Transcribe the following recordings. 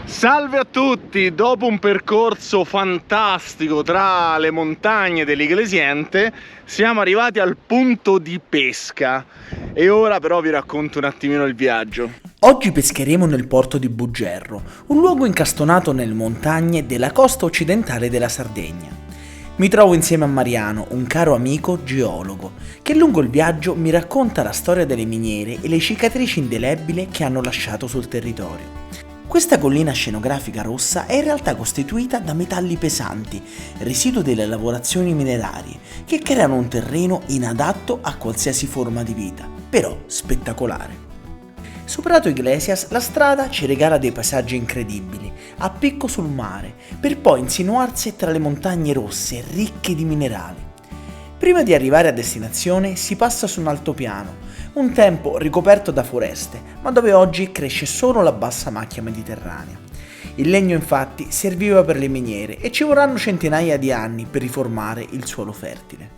Salve a tutti! Dopo un percorso fantastico tra le montagne dell'Iglesiente siamo arrivati al punto di pesca e ora però vi racconto un attimino il viaggio. Oggi pescheremo nel porto di Buggerro, un luogo incastonato nelle montagne della costa occidentale della Sardegna. Mi trovo insieme a Mariano, un caro amico geologo, che lungo il viaggio mi racconta la storia delle miniere e le cicatrici indelebili che hanno lasciato sul territorio. Questa collina scenografica rossa è in realtà costituita da metalli pesanti, residuo delle lavorazioni minerarie, che creano un terreno inadatto a qualsiasi forma di vita, però spettacolare. Superato Iglesias, la strada ci regala dei paesaggi incredibili, a picco sul mare, per poi insinuarsi tra le montagne rosse ricche di minerali. Prima di arrivare a destinazione si passa su un altopiano, un tempo ricoperto da foreste, ma dove oggi cresce solo la bassa macchia mediterranea. Il legno infatti serviva per le miniere e ci vorranno centinaia di anni per riformare il suolo fertile.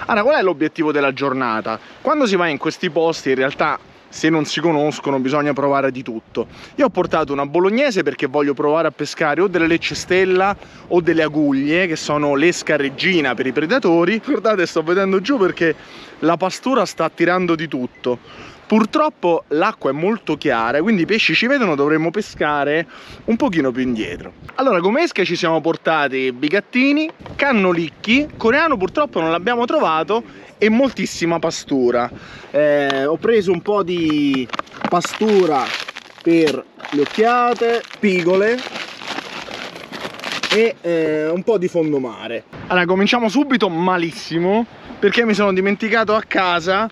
Allora, qual è l'obiettivo della giornata? Quando si va in questi posti in realtà, se non si conoscono, bisogna provare di tutto. Io ho portato una bolognese perché voglio provare a pescare o delle lecce stella o delle aguglie, che sono l'esca regina per i predatori. Guardate, sto vedendo giù perché la pastura sta attirando di tutto. Purtroppo l'acqua è molto chiara, quindi i pesci ci vedono, dovremmo pescare un pochino più indietro. Allora, come esca ci siamo portati bigattini, cannolicchi, coreano purtroppo non l'abbiamo trovato, e moltissima pastura. Ho preso un po' di pastura per le occhiate, spigole e un po' di fondomare. Allora, cominciamo subito malissimo perché mi sono dimenticato a casa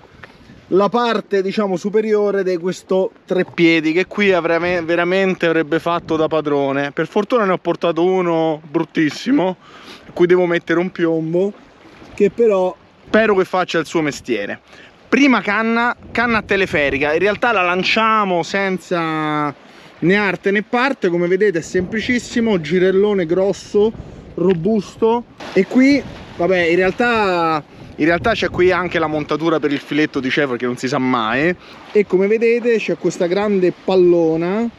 la parte, diciamo, superiore di questo treppiedi che qui veramente avrebbe fatto da padrone. Per fortuna ne ho portato uno bruttissimo, a cui devo mettere un piombo, che però spero che faccia il suo mestiere. Prima canna teleferica, in realtà la lanciamo senza né arte né parte, come vedete è semplicissimo, girellone grosso, robusto, e qui, vabbè, in realtà c'è qui anche la montatura per il filetto di cefalo, che non si sa mai, e come vedete c'è questa grande pallona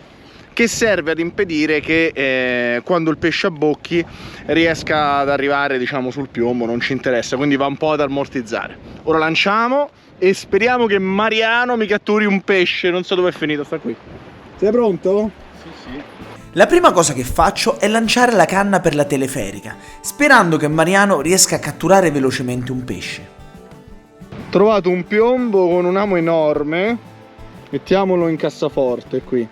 che serve ad impedire che quando il pesce abbocchi riesca ad arrivare, diciamo, sul piombo, non ci interessa, quindi va un po' ad ammortizzare. Ora lanciamo e speriamo che Mariano mi catturi un pesce, non so dove è finito, sta qui. Sei pronto? Sì. La prima cosa che faccio è lanciare la canna per la teleferica, sperando che Mariano riesca a catturare velocemente un pesce. Ho trovato un piombo con un amo enorme, mettiamolo in cassaforte qui.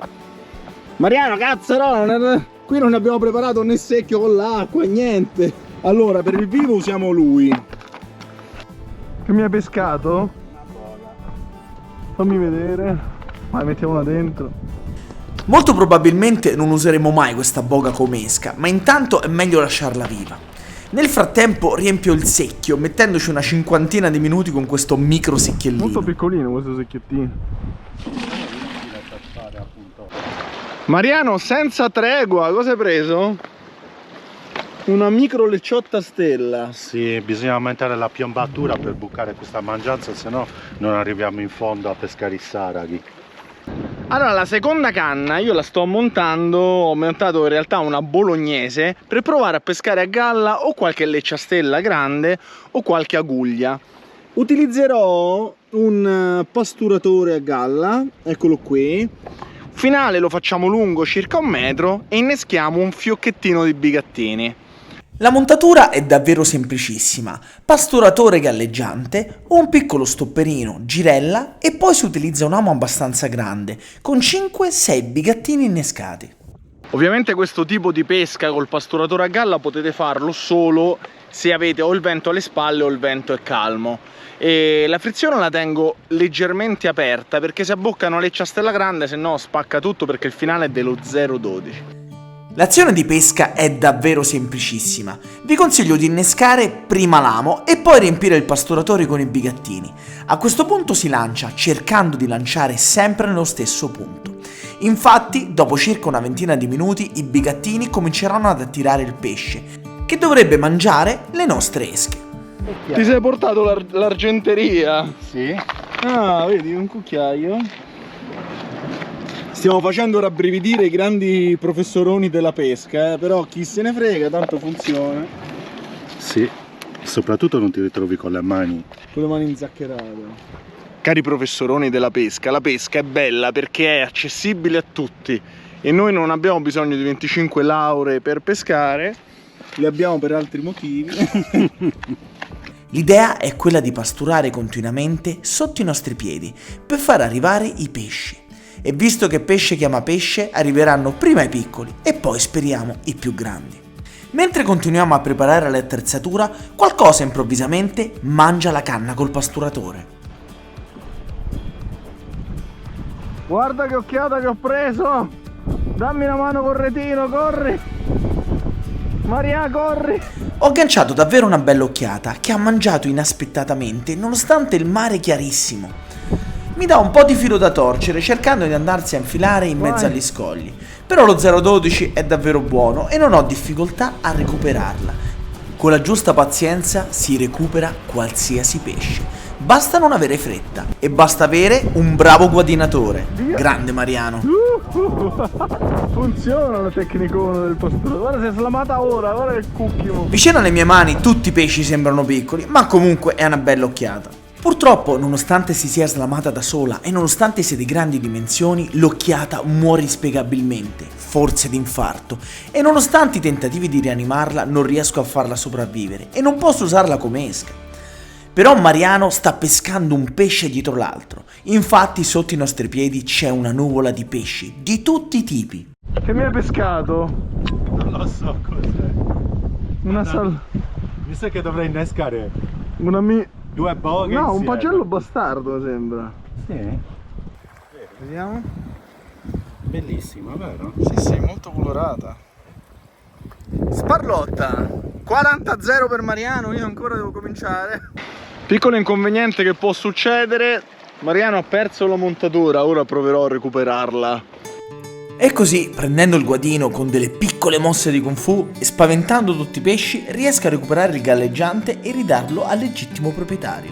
Mariano, cazzo no, qui non abbiamo preparato né secchio con l'acqua, niente. Allora, per il vivo usiamo lui. Che mi hai pescato? Una boga. Fammi vedere. Vai, mettiamola dentro. Molto probabilmente non useremo mai questa boga come esca, ma intanto è meglio lasciarla viva. Nel frattempo riempio il secchio, mettendoci una cinquantina di minuti con questo micro secchiellino. Molto piccolino questo secchiettino. Mariano, senza tregua, cosa hai preso? Una micro lecciotta stella. Sì, bisogna aumentare la piombatura per bucare questa mangianza, se no non arriviamo in fondo a pescare i saraghi. Allora, la seconda canna io la sto montando, ho montato in realtà una bolognese per provare a pescare a galla o qualche lecciastella grande o qualche aguglia. Utilizzerò un pasturatore a galla, eccolo qui. Finale lo facciamo lungo circa 1 metro e inneschiamo un fiocchettino di bigattini. La montatura è davvero semplicissima: pasturatore galleggiante, un piccolo stopperino, girella e poi si utilizza un amo abbastanza grande con 5-6 bigattini innescati. Ovviamente questo tipo di pesca col pasturatore a galla potete farlo solo se avete o il vento alle spalle o il vento è calmo. E la frizione la tengo leggermente aperta perché se abbocca una lecciastella grande, se no spacca tutto, perché il finale è dello 0,12. L'azione di pesca è davvero semplicissima. Vi consiglio di innescare prima l'amo e poi riempire il pasturatore con i bigattini. A questo punto si lancia cercando di lanciare sempre nello stesso punto. Infatti, dopo circa una ventina di minuti, i bigattini cominceranno ad attirare il pesce, che dovrebbe mangiare le nostre esche. Ti sei portato l'argenteria? Sì. Ah, vedi, un cucchiaio. Stiamo facendo rabbrividire i grandi professoroni della pesca, però chi se ne frega, tanto funziona. Sì, soprattutto non ti ritrovi con le mani inzaccherate. Cari professoroni della pesca, la pesca è bella perché è accessibile a tutti e noi non abbiamo bisogno di 25 lauree per pescare, le abbiamo per altri motivi. L'idea è quella di pasturare continuamente sotto i nostri piedi per far arrivare i pesci. E visto che pesce chiama pesce, arriveranno prima i piccoli e poi speriamo i più grandi. Mentre continuiamo a preparare l'attrezzatura, qualcosa improvvisamente mangia la canna col pasturatore. Guarda che occhiata che ho preso! Dammi una mano col retino, corri! Maria, corri! Ho agganciato davvero una bella occhiata che ha mangiato inaspettatamente nonostante il mare chiarissimo. Mi dà un po' di filo da torcere cercando di andarsi a infilare in mezzo agli scogli, però lo 0,12 è davvero buono e non ho difficoltà a recuperarla. Con la giusta pazienza si recupera qualsiasi pesce. Basta non avere fretta e basta avere un bravo guadinatore. Grande Mariano. Funziona la tecnicona del pasturatore. Guarda, si è slamata ora, guarda che cucchio. Vicino alle mie mani tutti i pesci sembrano piccoli, ma comunque è una bella occhiata. Purtroppo, nonostante si sia slamata da sola e nonostante sia di grandi dimensioni, l'occhiata muore inspiegabilmente, forse d'infarto, e nonostante i tentativi di rianimarla non riesco a farla sopravvivere e non posso usarla come esca. Però Mariano sta pescando un pesce dietro l'altro, infatti sotto i nostri piedi c'è una nuvola di pesci, di tutti i tipi. Che mi hai pescato? Non lo so cos'è. Mi sa che dovrei innescare due boghe No, un insieme. pagello bastardo sembra. Sì, Vediamo. bellissima, vero? Sì, molto colorata. Sparlotta 40-0 per Mariano, io ancora devo cominciare. Piccolo inconveniente che può succedere: Mariano ha perso la montatura, ora proverò a recuperarla. E così, prendendo il guadino con delle piccole mosse di Kung Fu e spaventando tutti i pesci, riesco a recuperare il galleggiante e ridarlo al legittimo proprietario.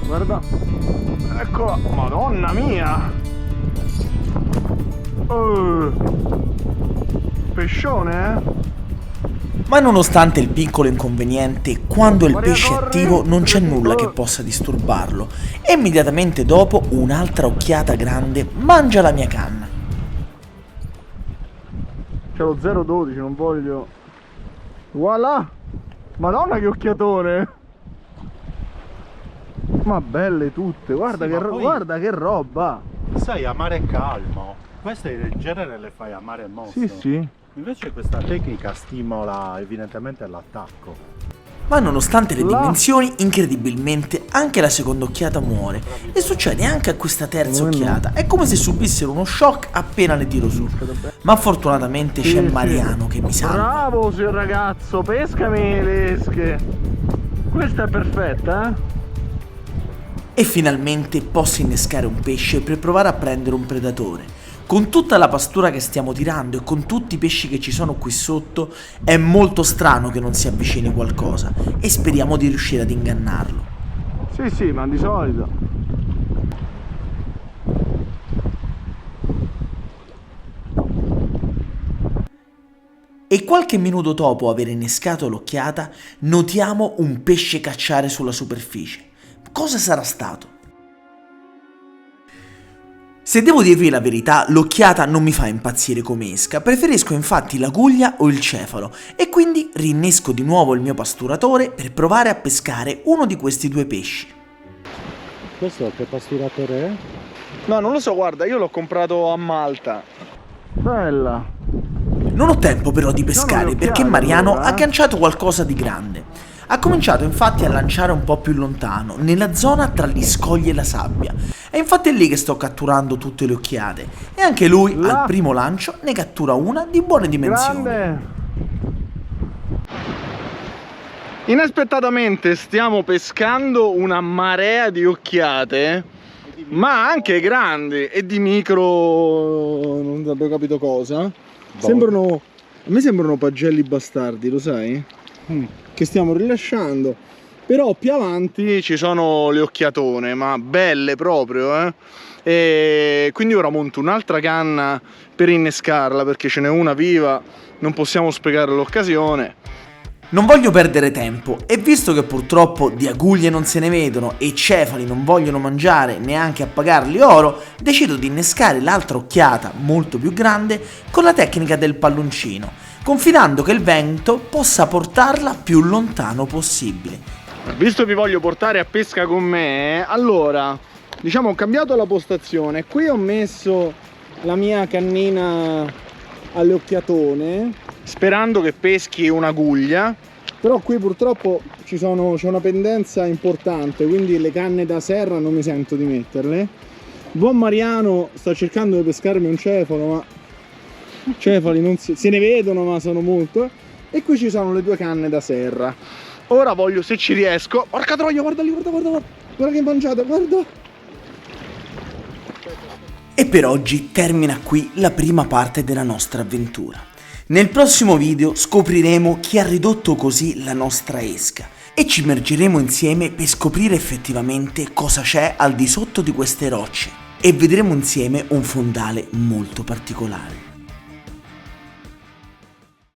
Guarda, eccola, madonna mia! Pescione, eh? Ma nonostante il piccolo inconveniente, quando il Maria, pesce è corri! attivo non c'è nulla che possa disturbarlo e immediatamente dopo un'altra occhiata grande mangia la mia canna. C'è lo 0,12, non voglio. Voilà! Madonna che occhiatone! Ma belle tutte, guarda, Sì, che, ma poi- guarda che roba! Sai, a mare calmo. Queste in genere le fai a mare mosso. Sì. Invece questa tecnica stimola evidentemente l'attacco. Ma nonostante le Là. dimensioni, incredibilmente anche la seconda occhiata muore. E succede anche a questa terza occhiata. È come se subissero uno shock appena le tiro su. Ma fortunatamente c'è Mariano che mi salva. Bravo, signor ragazzo, pescami le esche. Questa è perfetta, eh? E finalmente posso innescare un pesce per provare a prendere un predatore. Con tutta la pastura che stiamo tirando e con tutti i pesci che ci sono qui sotto, è molto strano che non si avvicini qualcosa e speriamo di riuscire ad ingannarlo. Sì, ma di solito. E qualche minuto dopo aver innescato l'occhiata, notiamo un pesce cacciare sulla superficie. Cosa sarà stato? Se devo dirvi la verità, l'occhiata non mi fa impazzire come esca, preferisco infatti la guglia o il cefalo e quindi rinnesco di nuovo il mio pasturatore per provare a pescare uno di questi due pesci. Questo che pasturatore è? No, non lo so, guarda, io l'ho comprato a Malta. Bella. Non ho tempo però di pescare le perché occhiali, Mariano allora, ha agganciato qualcosa di grande. Ha cominciato infatti a lanciare un po' più lontano, nella zona tra gli scogli e la sabbia. E infatti è lì che sto catturando tutte le occhiate. E anche lui, Là. al primo lancio, ne cattura una di buone dimensioni. Grande. Inaspettatamente stiamo pescando una marea di occhiate, ma anche grandi e di micro, non abbiamo capito cosa. Sembrano, a me sembrano pagelli bastardi, lo sai? Che stiamo rilasciando. Però più avanti ci sono le occhiatone, ma belle proprio, e quindi ora monto un'altra canna per innescarla, perché ce n'è una viva, non possiamo sprecare l'occasione. Non voglio perdere tempo e visto che purtroppo di aguglie non se ne vedono e i cefali non vogliono mangiare neanche a pagarli oro, decido di innescare l'altra occhiata, molto più grande, con la tecnica del palloncino, confidando che il vento possa portarla più lontano possibile. Visto che vi voglio portare a pesca con me, allora, diciamo, ho cambiato la postazione. Qui ho messo la mia cannina alle occhiatone, sperando che peschi un'aguglia. Però qui purtroppo c'è una pendenza importante, quindi le canne da serra non mi sento di metterle. Buon Mariano sta cercando di pescarmi un cefalo, ma cefali non se ne vedono, ma sono molto. E qui ci sono le due canne da serra. Ora voglio, se ci riesco, porca troia, guarda lì, guarda che mangiata, guarda. E per oggi termina qui la prima parte della nostra avventura. Nel prossimo video scopriremo chi ha ridotto così la nostra esca e ci immergeremo insieme per scoprire effettivamente cosa c'è al di sotto di queste rocce e vedremo insieme un fondale molto particolare.